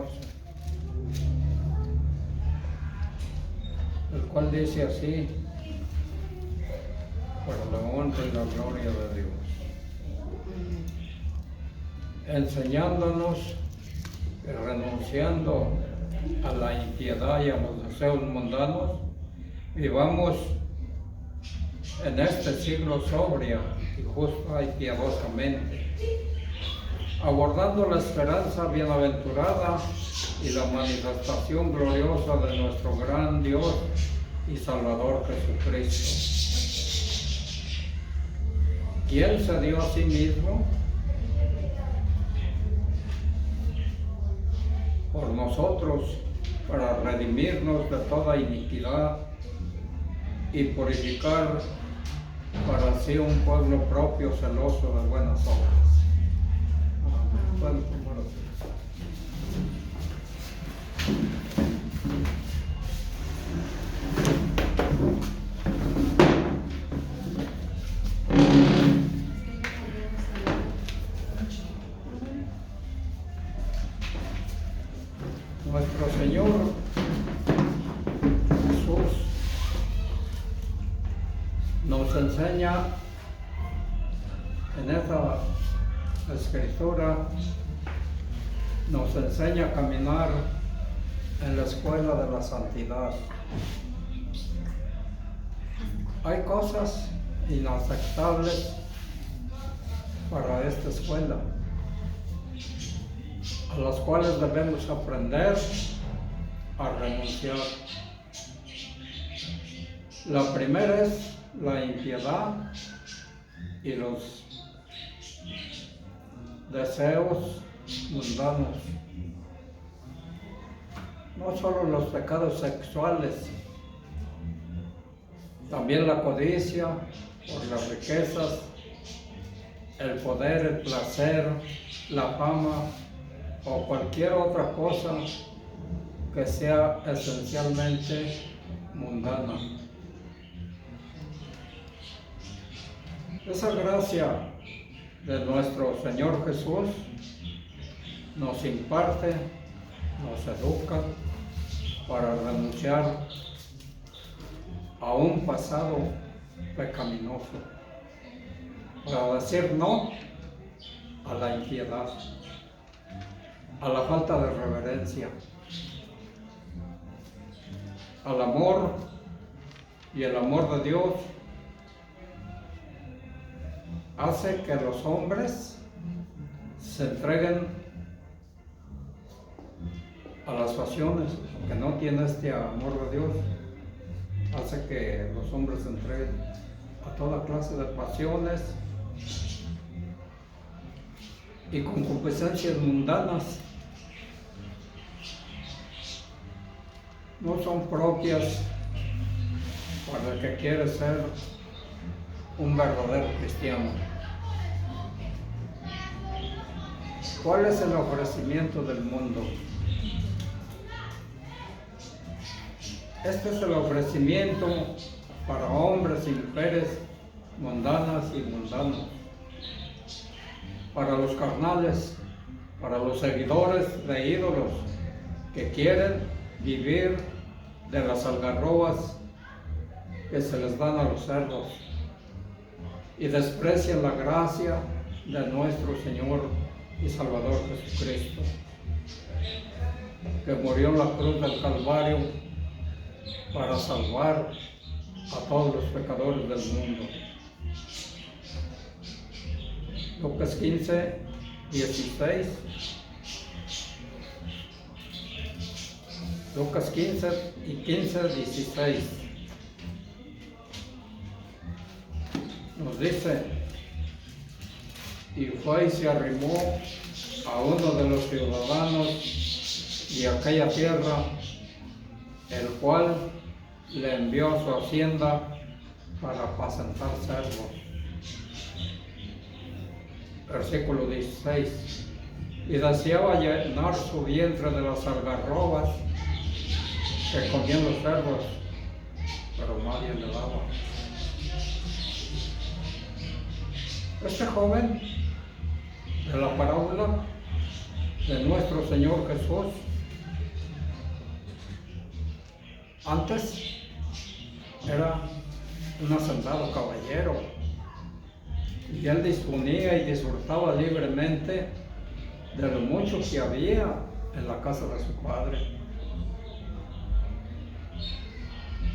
14, el cual dice así: para la honra y la gloria de Dios, enseñándonos que renunciando a la impiedad y a los deseos mundanos, vivamos en este siglo sobria y justa y piadosamente, aguardando la esperanza bienaventurada y la manifestación gloriosa de nuestro gran Dios y Salvador Jesucristo, quien se dio a sí mismo por nosotros para redimirnos de toda iniquidad y purificar para sí un pueblo propio celoso de buenas obras. Amén. Nuestro Señor Jesús nos enseña en esta escritura, nos enseña a caminar en la escuela de la santidad. Hay cosas inaceptables para esta escuela, a las cuales debemos aprender a renunciar. La primera es la impiedad y los deseos mundanos. No solo los pecados sexuales, también la codicia por las riquezas, el poder, el placer, la fama o cualquier otra cosa que sea esencialmente mundana. Esa gracia de nuestro Señor Jesús nos imparte, nos educa para renunciar a un pasado pecaminoso, para decir no a la impiedad, a la falta de reverencia, al amor, y el amor de Dios hace que los hombres se entreguen a las pasiones. Que no tiene este amor de Dios, hace que los hombres se entreguen a toda clase de pasiones y concupiscencias mundanas. No son propias para el que quiere ser un verdadero cristiano. ¿Cuál es el ofrecimiento del mundo? Este es el ofrecimiento para hombres y mujeres mundanas y mundanos, para los carnales, para los seguidores de ídolos que quieren vivir de las algarrobas que se les dan a los cerdos y desprecian la gracia de nuestro Señor y Salvador Jesucristo, que murió en la cruz del Calvario para salvar a todos los pecadores del mundo. Lucas 15, 16. Lucas 15 y 15, 16. Nos dice: y fue y se arrimó a uno de los ciudadanos de aquella tierra, el cual le envió a su hacienda para apacentar cerdos. Versículo 16. Y deseaba llenar su vientre de las algarrobas que comían los cerdos, pero nadie le daba. Este joven de la parábola de nuestro Señor Jesús Antes era un hacendado caballero y él disponía y disfrutaba libremente de lo mucho que había en la casa de su padre.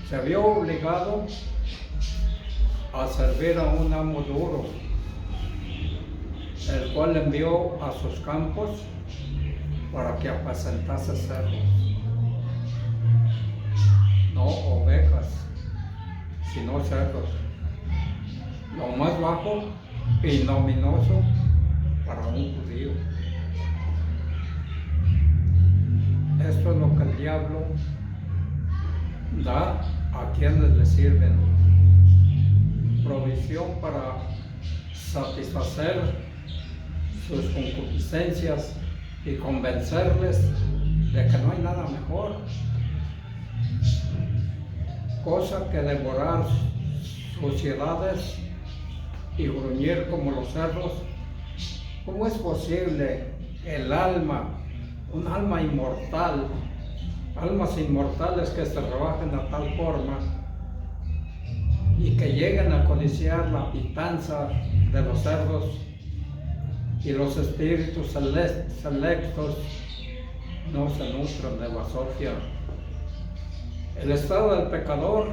Se vio obligado a servir a un amo duro, el cual le envió a sus campos para que apacentase cerdos, no ovejas, sino cerdos, lo más bajo e ignominioso para un judío. Esto es lo que el diablo da a quienes le sirven: provisión para satisfacer sus concupiscencias y convencerles de que no hay nada mejor, cosa que devorar suciedades y gruñir como los cerdos. ¿Cómo es posible el alma, un alma inmortal, almas inmortales que se rebajen a tal forma y que lleguen a codiciar la pitanza de los cerdos y los espíritus selectos no se nutren de basofia? El estado del pecador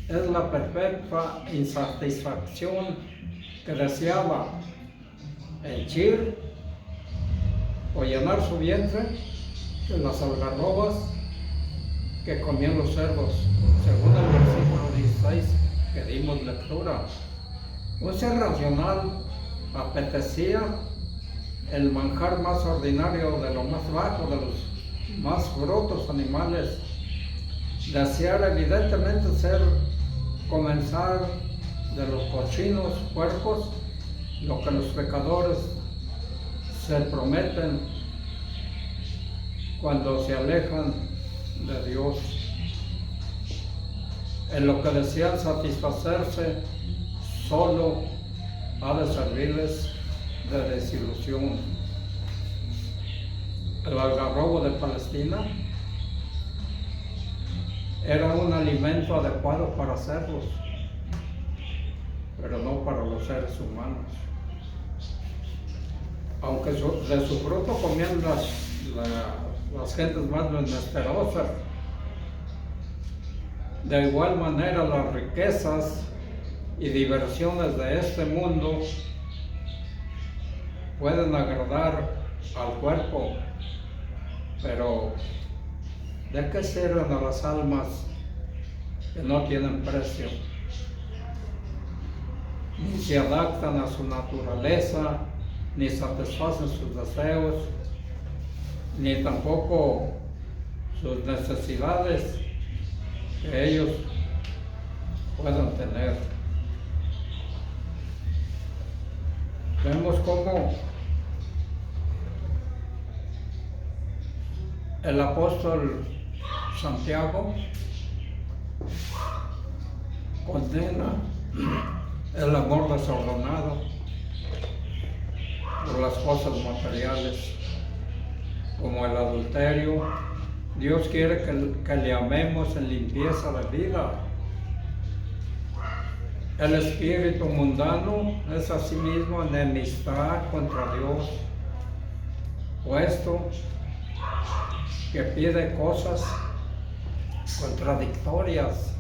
es la perfecta insatisfacción que deseaba henchir o llenar su vientre de las algarrobas que comían los cerdos, según el versículo 16 que dimos lectura. Un ser racional apetecía el manjar más ordinario de lo más bajo, de los más brutos animales. Desear evidentemente comenzar de los cochinos puercos lo que los pecadores se prometen cuando se alejan de Dios. En lo que desean satisfacerse solo ha de servirles de desilusión. El algarrobo de Palestina era un alimento adecuado para cerdos, pero no para los seres humanos. Aunque de su fruto comían las gentes más menesτερosas, de igual manera las riquezas y diversiones de este mundo pueden agradar al cuerpo, pero ¿de qué sirven a las almas que no tienen precio? Ni se adaptan a su naturaleza, ni satisfacen sus deseos, ni tampoco sus necesidades que ellos puedan tener. Vemos cómo el apóstol Santiago condena el amor desordenado por las cosas materiales, como el adulterio. Dios quiere que le amemos en limpieza de vida. El espíritu mundano es asimismo enemistad contra Dios, puesto que pide cosas contradictorias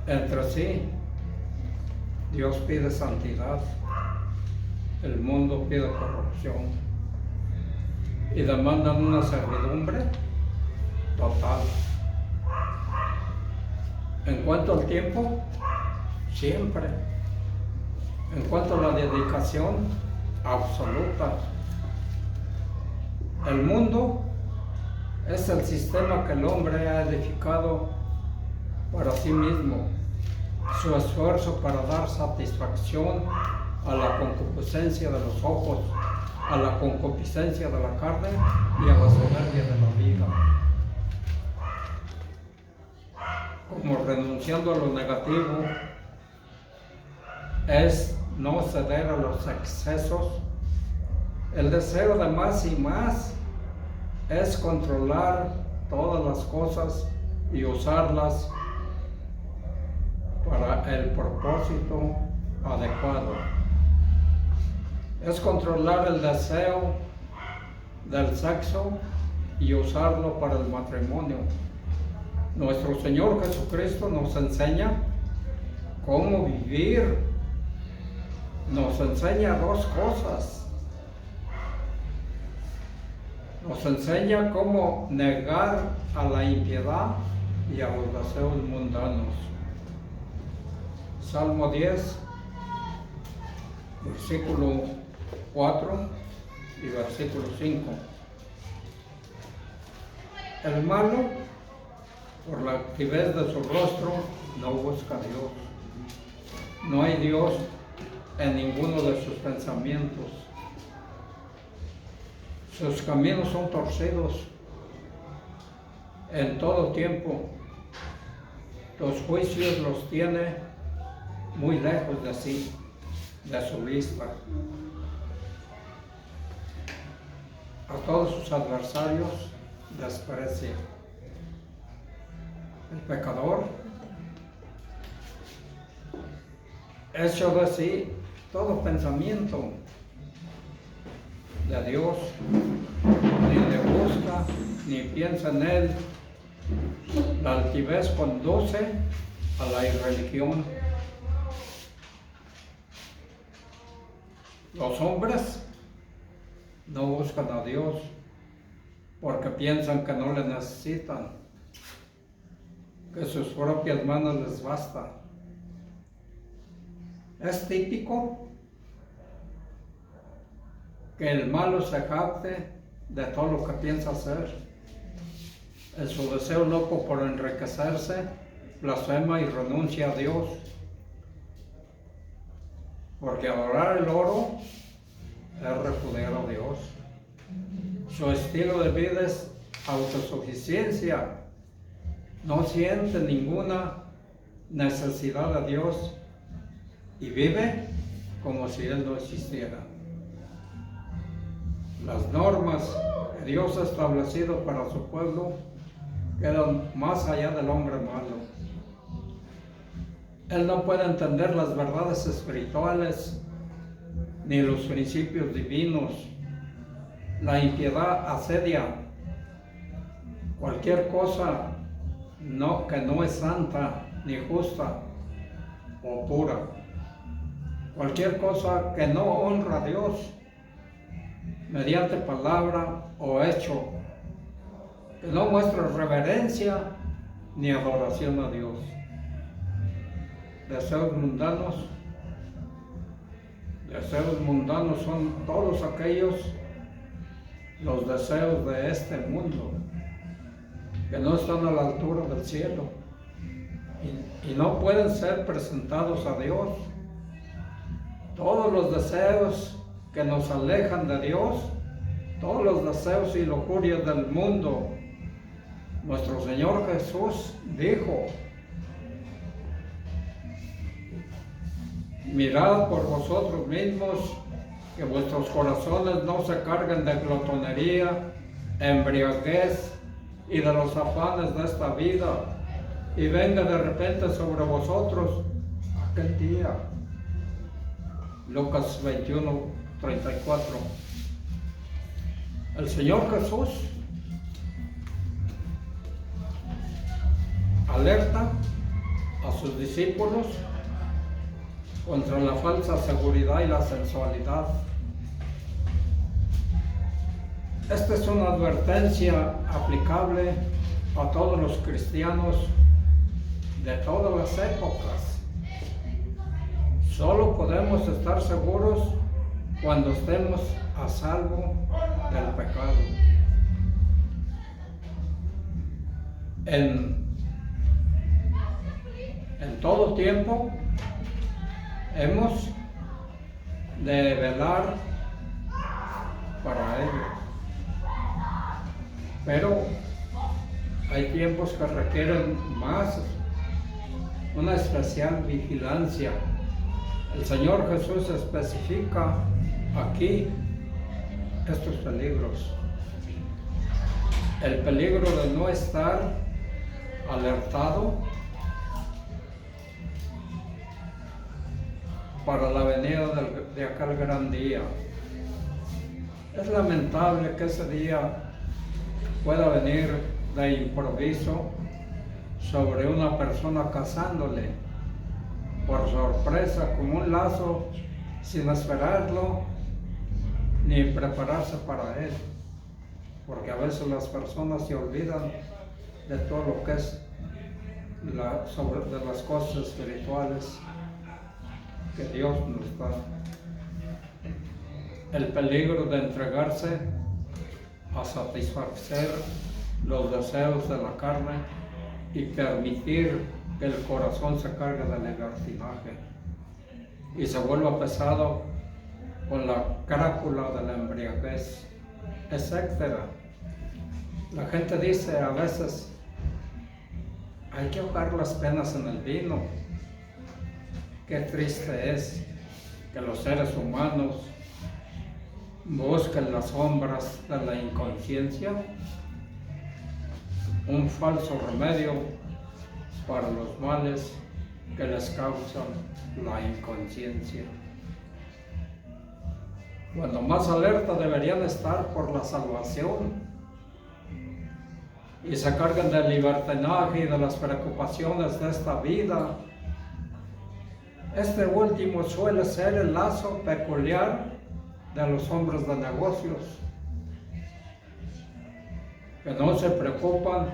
entre sí. Dios pide santidad, el mundo pide corrupción y demandan una servidumbre total. En cuanto al tiempo, siempre. En cuanto a la dedicación, absoluta. El mundo es el sistema que el hombre ha edificado para sí mismo, su esfuerzo para dar satisfacción a la concupiscencia de los ojos, a la concupiscencia de la carne y a la soberbia de la vida. Como renunciando a lo negativo es no ceder a los excesos. El deseo de más y más es controlar todas las cosas y usarlas para el propósito adecuado. Es controlar el deseo del sexo y usarlo para el matrimonio. Nuestro Señor Jesucristo nos enseña cómo vivir. Nos enseña dos cosas. Nos enseña cómo negar a la impiedad y a los deseos mundanos. Salmo 10, versículo 4 y versículo 5. El malo, por la altivez de su rostro, no busca a Dios. No hay Dios en ninguno de sus pensamientos. Sus caminos son torcidos en todo tiempo. Los juicios los tiene muy lejos de sí, de su vista. A todos sus adversarios desprecia. El pecador, hecho de sí todo pensamiento de Dios, ni le busca, ni piensa en Él. La altivez conduce a la irreligión. Los hombres no buscan a Dios porque piensan que no le necesitan, que sus propias manos les basta. Es típico que el malo se jacte de todo lo que piensa hacer. En su deseo loco por enriquecerse, blasfema y renuncia a Dios. Porque adorar el oro es repudiar a Dios. Su estilo de vida es autosuficiencia. No siente ninguna necesidad de Dios y vive como si Él no existiera. Las normas que Dios ha establecido para su pueblo quedan más allá del hombre malo. Él no puede entender las verdades espirituales ni los principios divinos. La impiedad asedia. Cualquier cosa que no es santa ni justa o pura. Cualquier cosa que no honra a Dios mediante palabra o hecho, que no muestra reverencia ni adoración a Dios. Deseos mundanos son todos aquellos, los deseos de este mundo, que no están a la altura del cielo y no pueden ser presentados a Dios. Todos los deseos que nos alejan de Dios, todos los deseos y lujurias del mundo, nuestro Señor Jesús dijo: mirad por vosotros mismos que vuestros corazones no se carguen de glotonería, embriaguez y de los afanes de esta vida, y venga de repente sobre vosotros aquel día. Lucas 21, 34. El Señor Jesús alerta a sus discípulos contra la falsa seguridad y la sensualidad. Esta es una advertencia aplicable a todos los cristianos de todas las épocas. Solo podemos estar seguros cuando estemos a salvo del pecado. En todo tiempo hemos de velar para ello, pero hay tiempos que requieren más, una especial vigilancia. El Señor Jesús especifica aquí estos peligros. el peligro de no estar alertado para la venida de aquel gran día. Es lamentable que ese día pueda venir de improviso sobre una persona cazándole por sorpresa, como un lazo, sin esperarlo ni prepararse para él, porque a veces las personas se olvidan de todo lo que es de las cosas espirituales que Dios nos da. El peligro de entregarse a satisfacer los deseos de la carne y permitir que el corazón se cargue de libertinaje y se vuelva pesado con la crápula de la embriaguez, etc. La gente dice a veces, hay que ahogar las penas en el vino. Qué triste es que los seres humanos busquen las sombras de la inconsciencia, un falso remedio para los males que les causan la inconsciencia. Cuando más alerta deberían estar por la salvación y se cargan del libertinaje y de las preocupaciones de esta vida. Este último suele ser el lazo peculiar de los hombres de negocios, que no se preocupan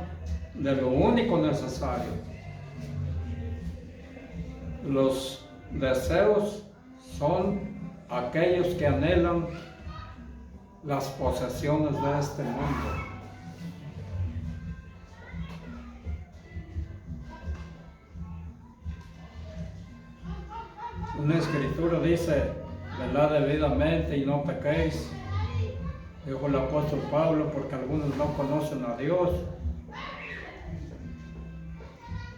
de lo único necesario. Los deseos son aquellos que anhelan las posesiones de este mundo. Una escritura dice, velad debidamente y no pequéis, dijo el apóstol Pablo, porque algunos no conocen a Dios.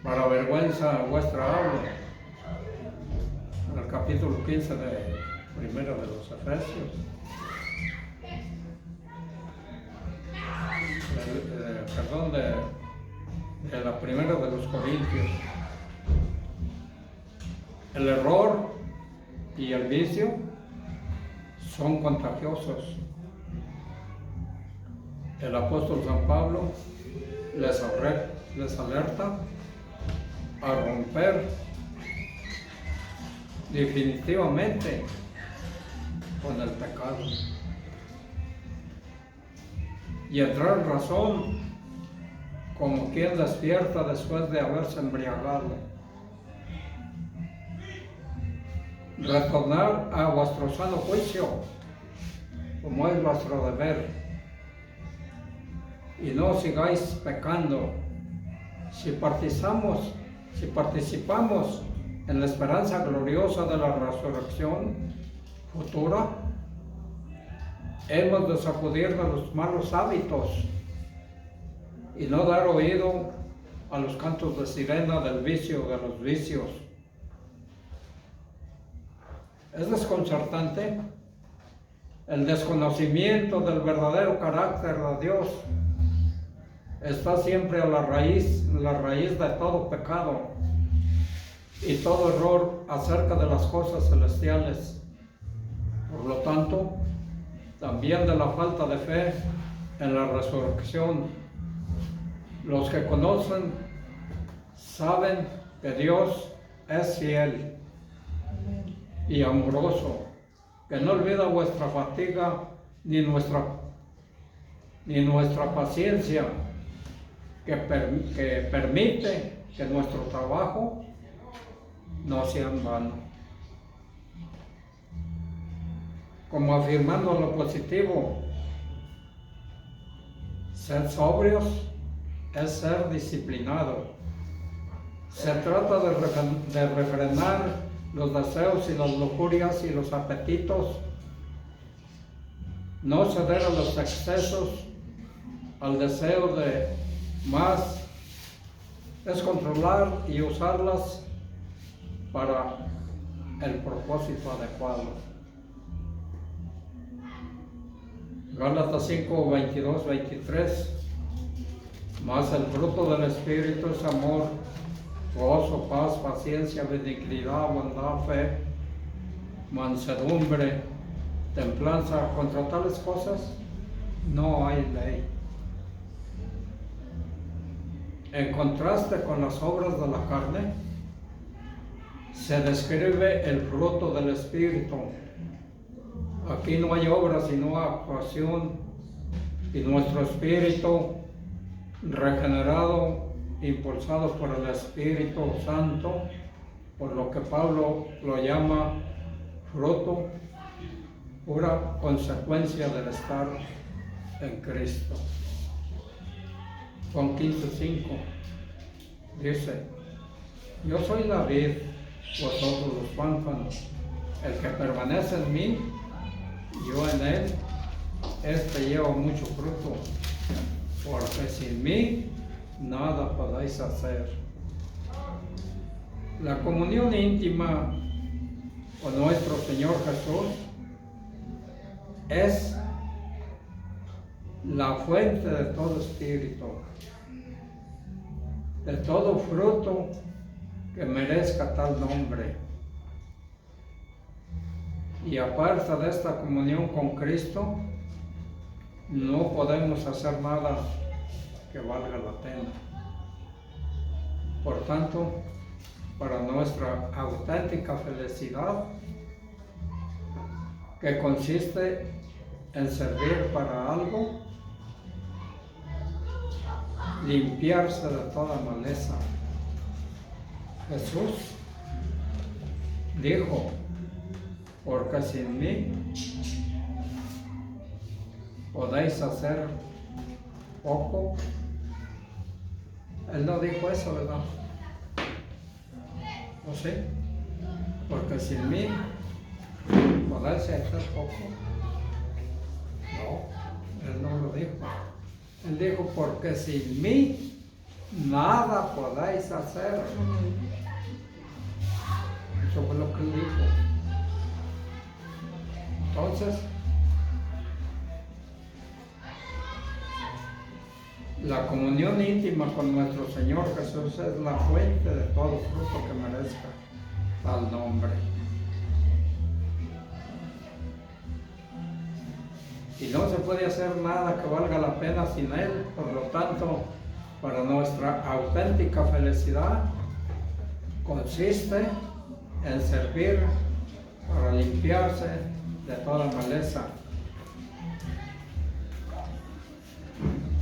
Para vergüenza vuestra hablo. En el capítulo 15 de primero de los Efesios. De la primera de los Corintios. El error y el vicio son contagiosos. El apóstol San Pablo les alerta a romper definitivamente con el pecado y entrar en razón como quien despierta después de haberse embriagado. Retornar a vuestro sano juicio, como es vuestro deber, y no sigáis pecando. Si participamos en la esperanza gloriosa de la resurrección futura, hemos de sacudirnos los malos hábitos y no dar oído a los cantos de sirena del vicio, de los vicios. Es desconcertante el desconocimiento del verdadero carácter de Dios. Está siempre a la raíz de todo pecado y todo error acerca de las cosas celestiales. Por lo tanto, también de la falta de fe en la resurrección. Los que conocen saben que Dios es fiel y amoroso, que no olvida vuestra fatiga ni nuestra paciencia, que permite que nuestro trabajo no sea en vano. Como afirmando lo positivo, ser sobrios es ser disciplinado. Se trata de refrenar los deseos y las lujurias y los apetitos, no ceder a los excesos, al deseo de más, es controlar y usarlas para el propósito adecuado. Gálatas 5, 22, 23. Mas el fruto del Espíritu es amor, gozo, paz, paciencia, benignidad, bondad, fe, mansedumbre, templanza. Contra tales cosas no hay ley. En contraste con las obras de la carne, se describe el fruto del Espíritu. Aquí no hay obra, sino actuación, y nuestro espíritu regenerado, impulsado por el Espíritu Santo, por lo que Pablo lo llama fruto, pura consecuencia del estar en Cristo. Juan 15:5 dice: yo soy la vid, vosotros los pámpanos. El que permanece en mí, yo en él, este lleva mucho fruto, porque sin mí nada podéis hacer. La comunión íntima con nuestro Señor Jesús es la fuente de todo espíritu, de todo fruto que merezca tal nombre. Y aparte de esta comunión con Cristo, no podemos hacer nada que valga la pena. Por tanto, para nuestra auténtica felicidad, que consiste en servir para algo, limpiarse de toda maleza. Jesús dijo: porque sin mí podéis hacer poco. Él no dijo eso, ¿verdad? ¿O sí? Porque sin mí podéis hacer poco. No, él no lo dijo. Él dijo: porque sin mí nada podéis hacer. Eso fue lo que él dijo. Entonces, la comunión íntima con nuestro Señor Jesús es la fuente de todo fruto que merezca tal nombre. Y no se puede hacer nada que valga la pena sin Él. Por lo tanto, para nuestra auténtica felicidad, consiste en servir para limpiarse de toda maleza.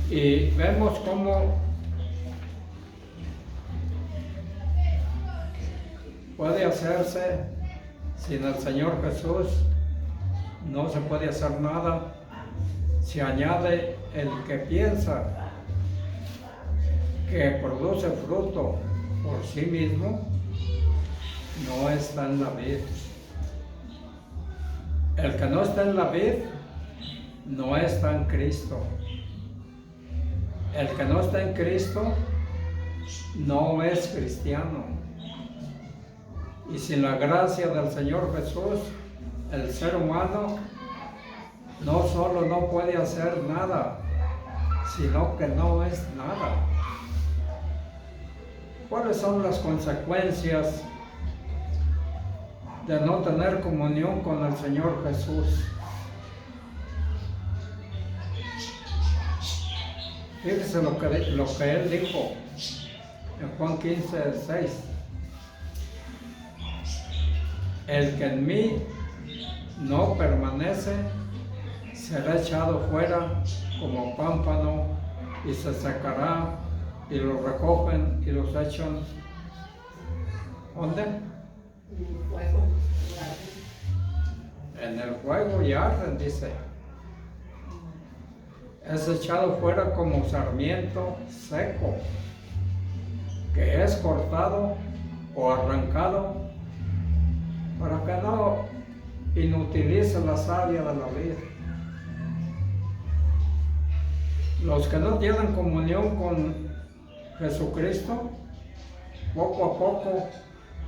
Y vemos cómo puede hacerse sin el Señor Jesús. No se puede hacer nada. Se añade el que piensa que produce fruto por sí mismo, no está en la vid. El que no está en la vid no está en Cristo. El que no está en Cristo no es cristiano. Y sin la gracia del Señor Jesús, el ser humano no solo no puede hacer nada, sino que no es nada. ¿Cuáles son las consecuencias de no tener comunión con el Señor Jesús? Fíjese lo que Él dijo en Juan 15:6. El que en mí no permanece será echado fuera como pámpano y se secará, y lo recogen y los echan. ¿Dónde? En el fuego y arden, dice. Es echado fuera como sarmiento seco, que es cortado o arrancado para que no inutilice la savia de la vid. Los que no tienen comunión con Jesucristo, poco a poco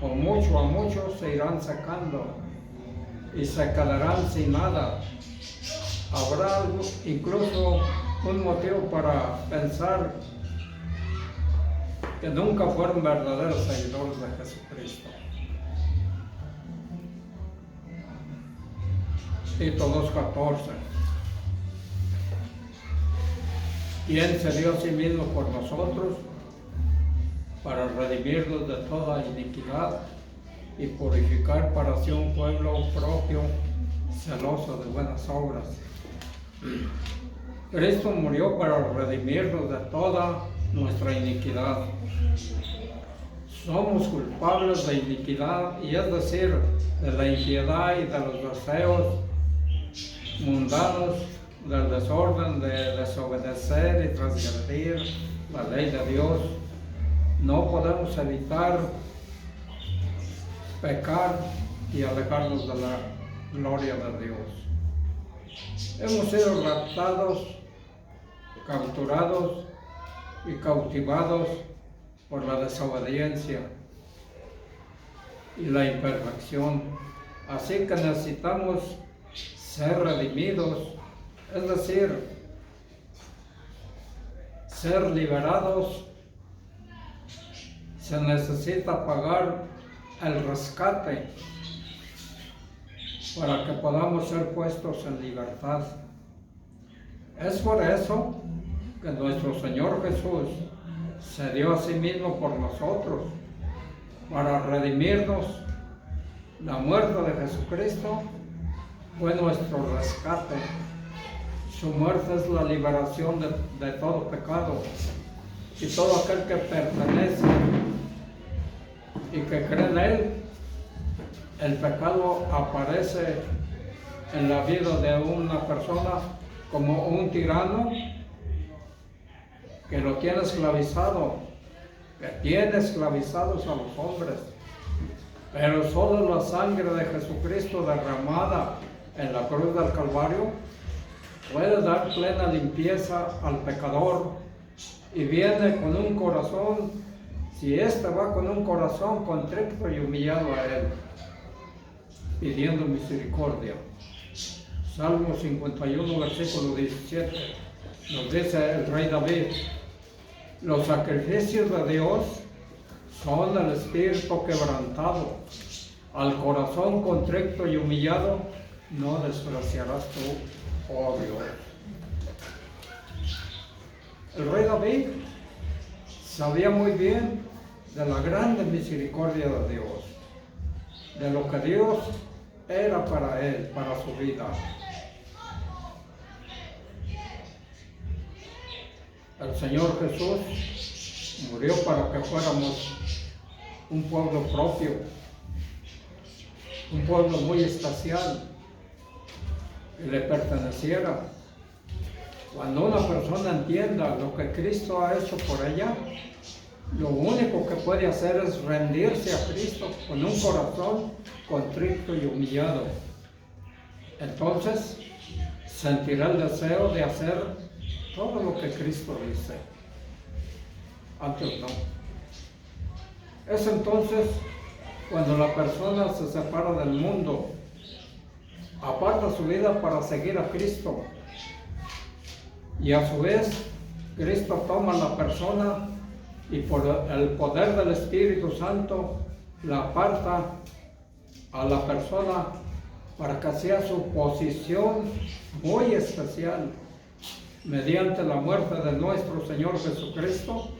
o mucho a mucho se irán secando y se quedarán sin nada. Habrá incluso un motivo para pensar que nunca fueron verdaderos seguidores de Jesucristo. Tito 2:14. ¿Quién se dio a sí mismo por nosotros para redimirnos de toda iniquidad y purificar para sí un pueblo propio, celoso de buenas obras? Cristo murió para redimirnos de toda nuestra iniquidad. Somos culpables de iniquidad, y es decir, de la impiedad y de los deseos mundanos, del desorden, de desobedecer y transgredir la ley de Dios. No podemos evitar pecar y alejarnos de la gloria de Dios. Hemos sido raptados, capturados y cautivados por la desobediencia y la imperfección. Así que necesitamos ser redimidos, es decir, ser liberados. Se necesita pagar el rescate para que podamos ser puestos en libertad. Es por eso que nuestro Señor Jesús se dio a sí mismo por nosotros, para redimirnos. La muerte de Jesucristo fue nuestro rescate. Su muerte es la liberación de todo pecado, y todo aquel que pertenece y que cree en Él, el pecado aparece en la vida de una persona como un tirano que lo tiene esclavizado, que tiene esclavizados a los hombres. Pero solo la sangre de Jesucristo derramada en la cruz del Calvario puede dar plena limpieza al pecador, y viene con un corazón, si éste va con un corazón contrito y humillado a Él, pidiendo misericordia. Salmo 51, versículo 17, nos dice el rey David: los sacrificios de Dios son el espíritu quebrantado, al corazón contrito y humillado no despreciarás tú, oh Dios. El rey David sabía muy bien de la grande misericordia de Dios, de lo que Dios era para él, para su vida. El Señor Jesús murió para que fuéramos un pueblo propio, un pueblo muy especial, que le perteneciera. Cuando una persona entienda lo que Cristo ha hecho por ella, lo único que puede hacer es rendirse a Cristo con un corazón contrito y humillado. Entonces sentirá el deseo de hacer todo lo que Cristo dice. Antes no. Es entonces cuando la persona se separa del mundo, aparta su vida para seguir a Cristo, y a su vez Cristo toma a la persona y por el poder del Espíritu Santo la aparta a la persona para que sea su posición muy especial. Mediante la muerte de nuestro Señor Jesucristo,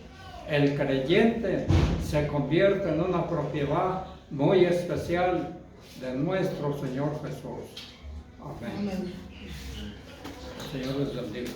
el creyente se convierte en una propiedad muy especial de nuestro Señor Jesús. Amén. El Señor les bendiga.